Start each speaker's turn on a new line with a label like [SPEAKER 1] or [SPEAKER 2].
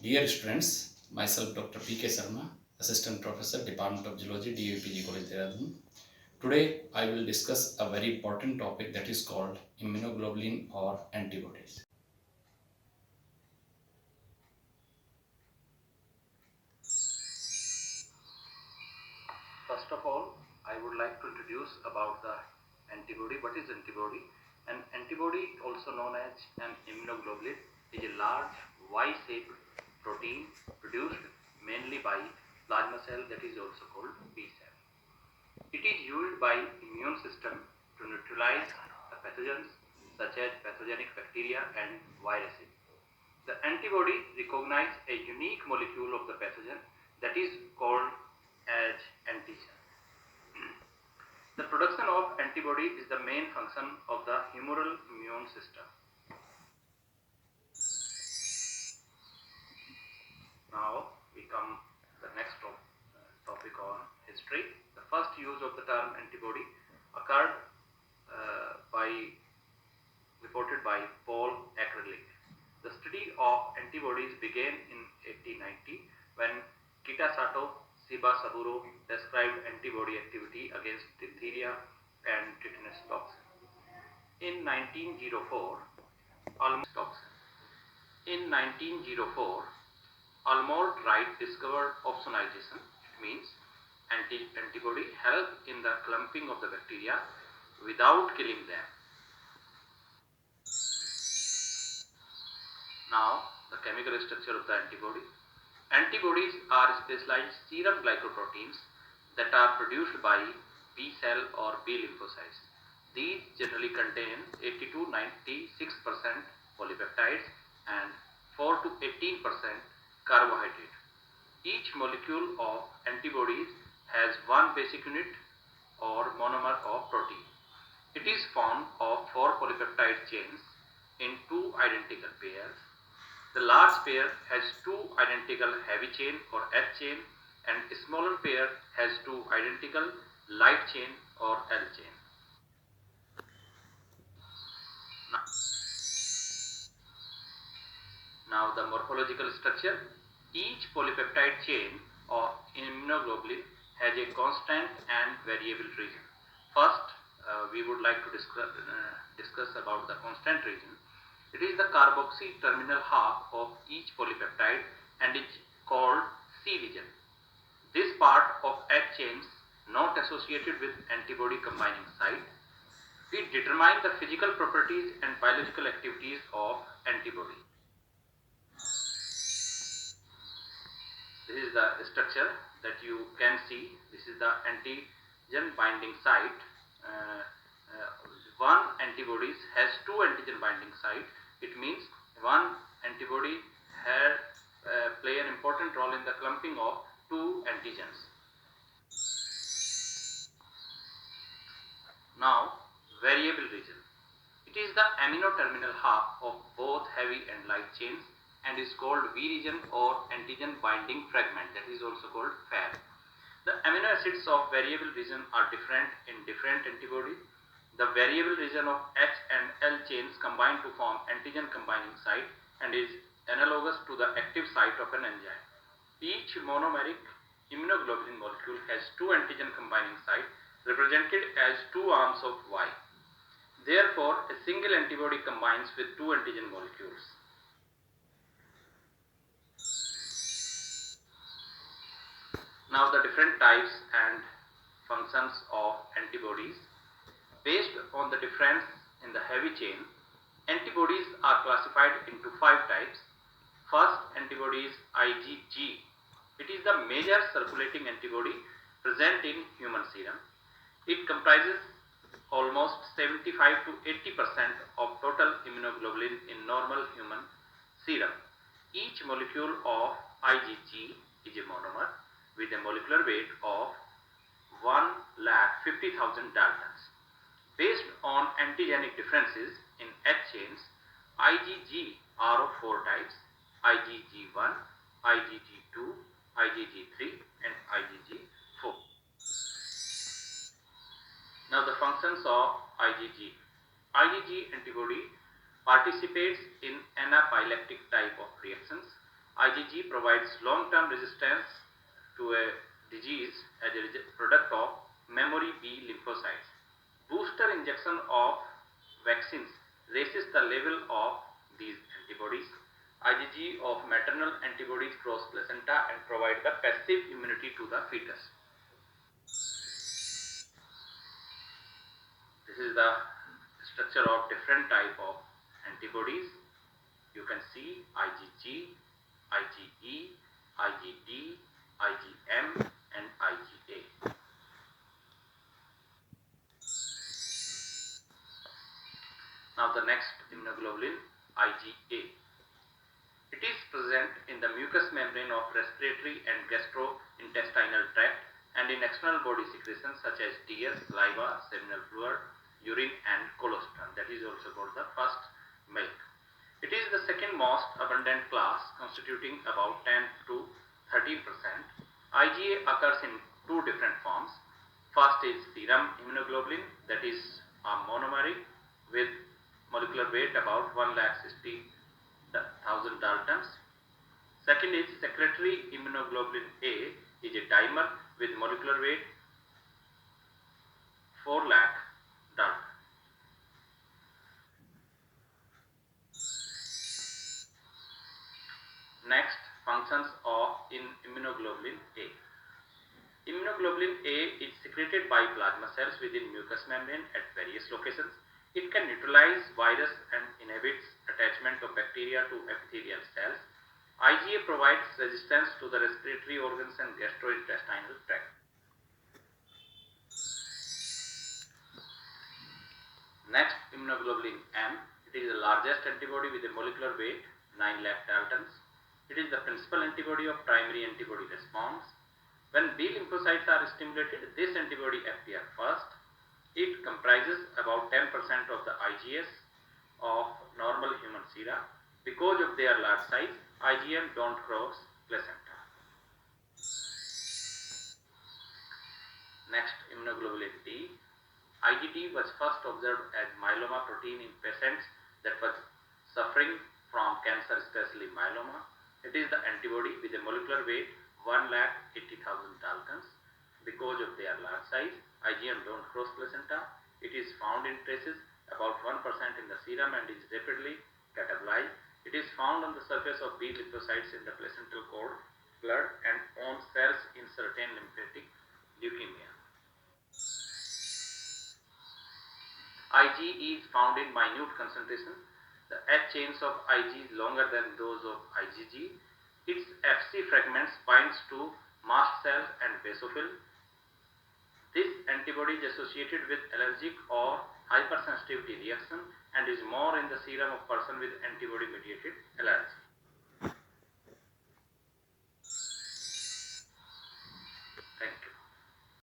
[SPEAKER 1] Dear students, myself Dr. P.K. Sharma, Assistant Professor, Department of Zoology, DUPG College, Dehradun. Today, I will discuss a very important topic that is called immunoglobulin or antibodies. First of all, I would like to introduce about the antibody. What is antibody? An antibody, also known as an immunoglobulin, is a large Y-shaped protein produced mainly by plasma cell, that is also called B cell. It is used by immune system to neutralize the pathogens such as pathogenic bacteria and viruses. The antibody recognizes a unique molecule of the pathogen that is called as antigen. The production of antibody is the main function of the humoral immune system. Now we come to the next topic on history. The first use of the term antibody occurred reported by Paul Ehrlich. The study of antibodies began in 1890 when Kitasato Shibasaburo described antibody activity against diphtheria and tetanus toxin. In 1904, Almond Wright discovered opsonization. It means antibody help in the clumping of the bacteria without killing them. Now, the chemical structure of the antibody. Antibodies are specialized serum glycoproteins that are produced by B cell or B lymphocytes. These generally contain 80 to 96% polypeptides and 4 to 18% carbohydrate. Each molecule of antibodies has one basic unit or monomer of protein. It is formed of 4 polypeptide chains in 2 identical pairs. The large pair has 2 identical heavy chain or H chain, and a smaller pair has 2 identical light chain or L chain. Now the morphological structure. Each polypeptide chain of immunoglobulin has a constant and variable region. First, we would like to discuss about the constant region. It is the carboxy terminal half of each polypeptide and is called C region. This part of H chains not associated with antibody combining site. We determine the physical properties and biological activities of antibody. This is the structure that you can see. This is the antigen binding site. One antibody has 2 antigen binding site. It means one antibody play an important role in the clumping of 2 antigens. Now, variable region. It is the amino terminal half of both heavy and light chains and is called V region or antigen binding fragment, that is also called FAB. The amino acids of variable region are different in different antibodies. The variable region of H and L chains combine to form antigen combining site and is analogous to the active site of an enzyme. Each monomeric immunoglobulin molecule has 2 antigen combining sites represented as 2 arms of Y. Therefore, a single antibody combines with 2 antigen molecules. Now the different types and functions of antibodies. Based on the difference in the heavy chain, antibodies are classified into 5 types. First antibody is IgG. It is the major circulating antibody present in human serum. It comprises almost 75 to 80% of total immunoglobulin in normal human serum. Each molecule of IgG is a monomer with a molecular weight of 1,50,000 daltons. Based on antigenic differences in H chains, IgG are of 4 types: IgG1, IgG2, IgG3 and IgG4. Now the functions of IgG. IgG antibody participates in anaphylactic type of reactions IgG provides long-term resistance to a disease as a product of memory B lymphocytes. Booster injection of vaccines raises the level of these antibodies. IgG of maternal antibodies cross placenta and provide the passive immunity to the fetus. This is the structure of different type of antibodies. You can see IgG, IgE, IgD, IgM and IgA. Now the next immunoglobulin, IgA. It is present in the mucous membrane of respiratory and gastrointestinal tract and in external body secretions such as tears, saliva, seminal fluid, urine and colostrum. That is also called the first milk. It is the second most abundant class, constituting about 10 to 13%. IgA occurs in two different forms. First is serum immunoglobulin, that is a monomer with molecular weight about 160,000 Daltons. Second is secretory immunoglobulin A, is a dimer with molecular weight 4 lakh Daltons. Next, functions of immunoglobulin A. Immunoglobulin A is secreted by plasma cells within mucous membrane at various locations. It can neutralize virus and inhibits attachment of bacteria to epithelial cells. IgA provides resistance to the respiratory organs and gastrointestinal tract. Next, immunoglobulin M. It is the largest antibody with a molecular weight 9 lakh Daltons. It is the principal antibody of primary antibody response. When B lymphocytes are stimulated, this antibody appears first. It comprises about 10% of the IgS of normal human sera. Because of their large size, IgM don't cross placenta. Next, immunoglobulin D. IgD was first observed as myeloma protein in patients that was suffering from cancer, especially myeloma. It is the antibody with a molecular weight 1,80,000 Daltons. Because of their large size, IgM don't cross placenta. It is found in traces about 1% in the serum and is rapidly catabolized. It is found on the surface of B lymphocytes in the placental cord, blood and on cells in certain lymphatic leukemia. IgE is found in minute concentration. The H chains of Ig is longer than those of IgG. Its Fc fragments binds to mast cells and basophil. This antibody is associated with allergic or hypersensitivity reaction and is more in the serum of person with antibody mediated allergy.